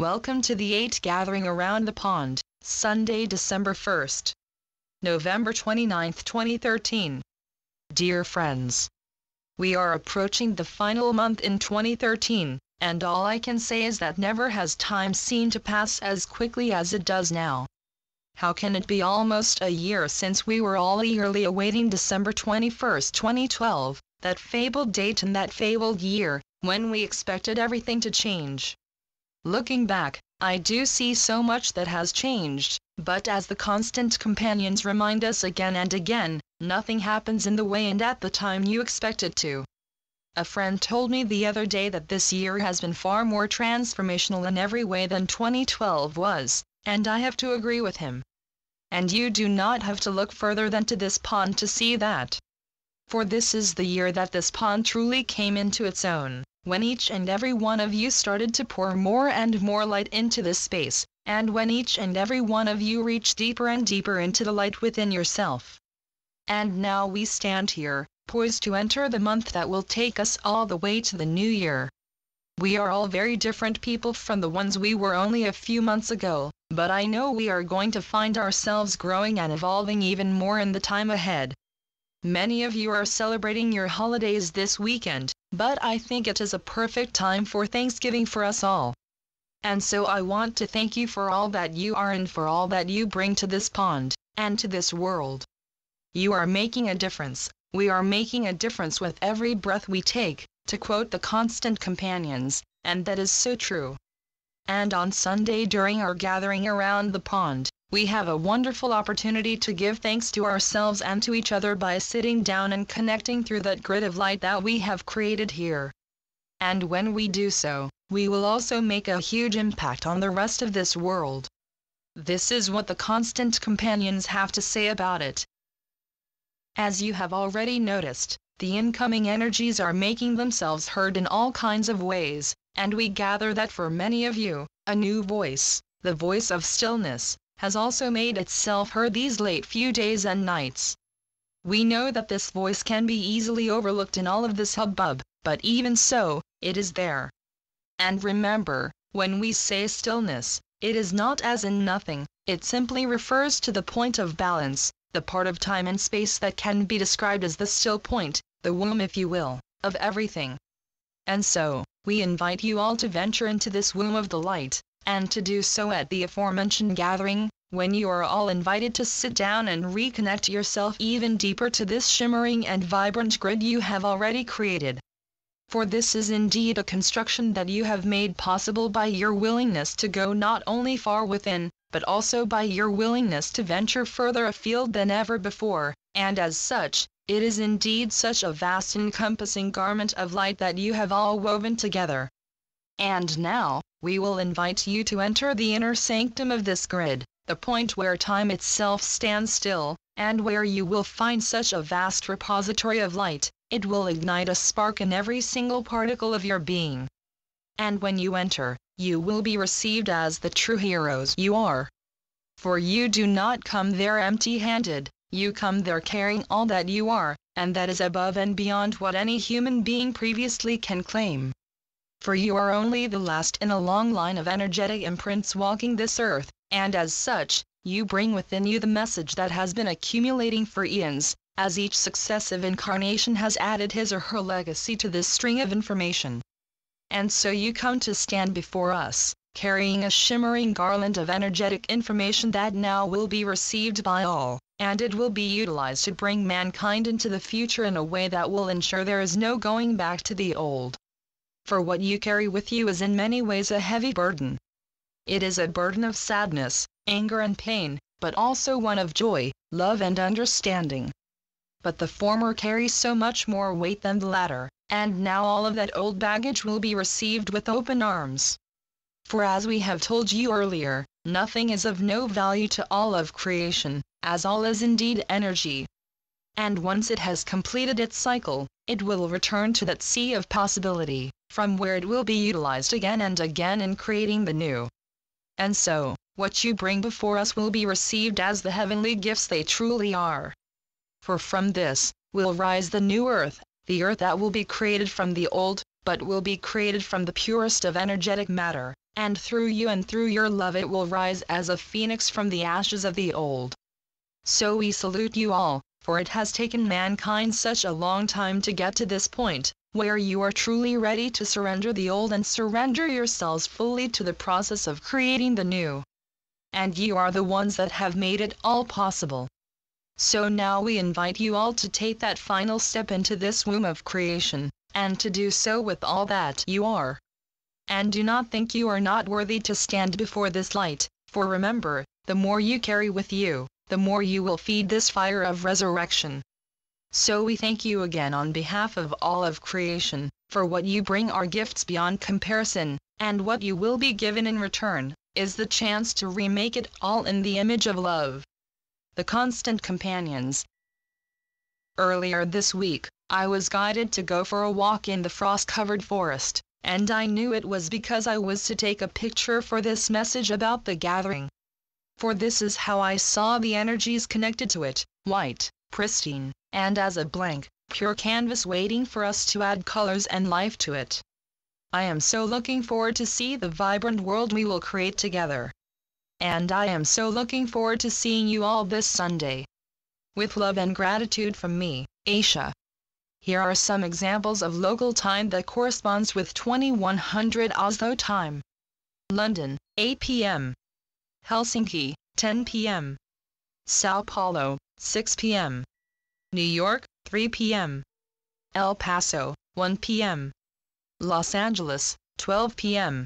Welcome to the 8th Gathering Around the Pond, Sunday, December 1st. November 29, 2013. Dear friends, we are approaching the final month in 2013, and all I can say is that never has time seemed to pass as quickly as it does now. How can it be almost a year since we were all eagerly awaiting December 21, 2012, that fabled date and that fabled year, when we expected everything to change? Looking back, I do see so much that has changed, but as the constant companions remind us again and again, nothing happens in the way and at the time you expect it to. A friend told me the other day that this year has been far more transformational in every way than 2012 was, and I have to agree with him. And you do not have to look further than to this pond to see that. For this is the year that this pond truly came into its own, when each and every one of you started to pour more and more light into this space, and when each and every one of you reached deeper and deeper into the light within yourself. And now we stand here, poised to enter the month that will take us all the way to the new year. We are all very different people from the ones we were only a few months ago, but I know we are going to find ourselves growing and evolving even more in the time ahead. Many of you are celebrating your holidays this weekend, but I think it is a perfect time for Thanksgiving for us all. And so I want to thank you for all that you are and for all that you bring to this pond, and to this world. You are making a difference. We are making a difference with every breath we take, to quote the constant companions, and that is so true. And on Sunday during our gathering around the pond, we have a wonderful opportunity to give thanks to ourselves and to each other by sitting down and connecting through that grid of light that we have created here. And when we do so, we will also make a huge impact on the rest of this world. This is what the constant companions have to say about it. As you have already noticed, the incoming energies are making themselves heard in all kinds of ways, and we gather that for many of you, a new voice, the voice of stillness, has also made itself heard these late few days and nights. We know that this voice can be easily overlooked in all of this hubbub, but even so, it is there. And remember, when we say stillness, it is not as in nothing, it simply refers to the point of balance, the part of time and space that can be described as the still point, the womb if you will, of everything. And so, we invite you all to venture into this womb of the light, and to do so at the aforementioned gathering, when you are all invited to sit down and reconnect yourself even deeper to this shimmering and vibrant grid you have already created. For this is indeed a construction that you have made possible by your willingness to go not only far within, but also by your willingness to venture further afield than ever before, and as such, it is indeed such a vast encompassing garment of light that you have all woven together. And now, we will invite you to enter the inner sanctum of this grid, the point where time itself stands still, and where you will find such a vast repository of light, it will ignite a spark in every single particle of your being. And when you enter, you will be received as the true heroes you are. For you do not come there empty-handed, you come there carrying all that you are, and that is above and beyond what any human being previously can claim. For you are only the last in a long line of energetic imprints walking this earth, and as such, you bring within you the message that has been accumulating for eons, as each successive incarnation has added his or her legacy to this string of information. And so you come to stand before us, carrying a shimmering garland of energetic information that now will be received by all, and it will be utilized to bring mankind into the future in a way that will ensure there is no going back to the old. For what you carry with you is in many ways a heavy burden. It is a burden of sadness, anger and pain, but also one of joy, love and understanding. But the former carries so much more weight than the latter, and now all of that old baggage will be received with open arms. For as we have told you earlier, nothing is of no value to all of creation, as all is indeed energy. And once it has completed its cycle, it will return to that sea of possibility, from where it will be utilized again and again in creating the new. And so, what you bring before us will be received as the heavenly gifts they truly are. For from this, will rise the new earth, the earth that will be created from the old, but will be created from the purest of energetic matter, and through you and through your love it will rise as a phoenix from the ashes of the old. So we salute you all, for it has taken mankind such a long time to get to this point, where you are truly ready to surrender the old and surrender yourselves fully to the process of creating the new. And you are the ones that have made it all possible. So now we invite you all to take that final step into this womb of creation, and to do so with all that you are. And do not think you are not worthy to stand before this light, for remember, the more you carry with you, the more you will feed this fire of resurrection. So we thank you again on behalf of all of creation, for what you bring are gifts beyond comparison, and what you will be given in return is the chance to remake it all in the image of love. The constant companions. Earlier this week, I was guided to go for a walk in the frost-covered forest, and I knew it was because I was to take a picture for this message about the gathering. For this is how I saw the energies connected to it, white, pristine, and as a blank, pure canvas waiting for us to add colors and life to it. I am so looking forward to see the vibrant world we will create together. And I am so looking forward to seeing you all this Sunday. With love and gratitude from me, Aisha. Here are some examples of local time that corresponds with 2100 Oslo time. London, 8 p.m. Helsinki, 10 p.m. Sao Paulo, 6 p.m. New York, 3 p.m. El Paso, 1 p.m. Los Angeles, 12 p.m.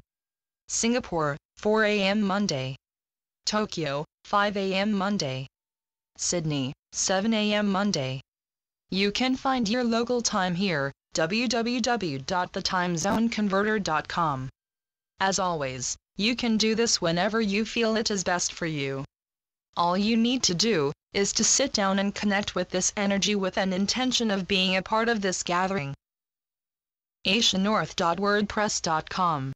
Singapore, 4 a.m. Monday. Tokyo, 5 a.m. Monday. Sydney, 7 a.m. Monday. You can find your local time here, www.thetimezoneconverter.com. As always, you can do this whenever you feel it is best for you. All you need to do is to sit down and connect with this energy with an intention of being a part of this gathering. AishaNorth.wordpress.com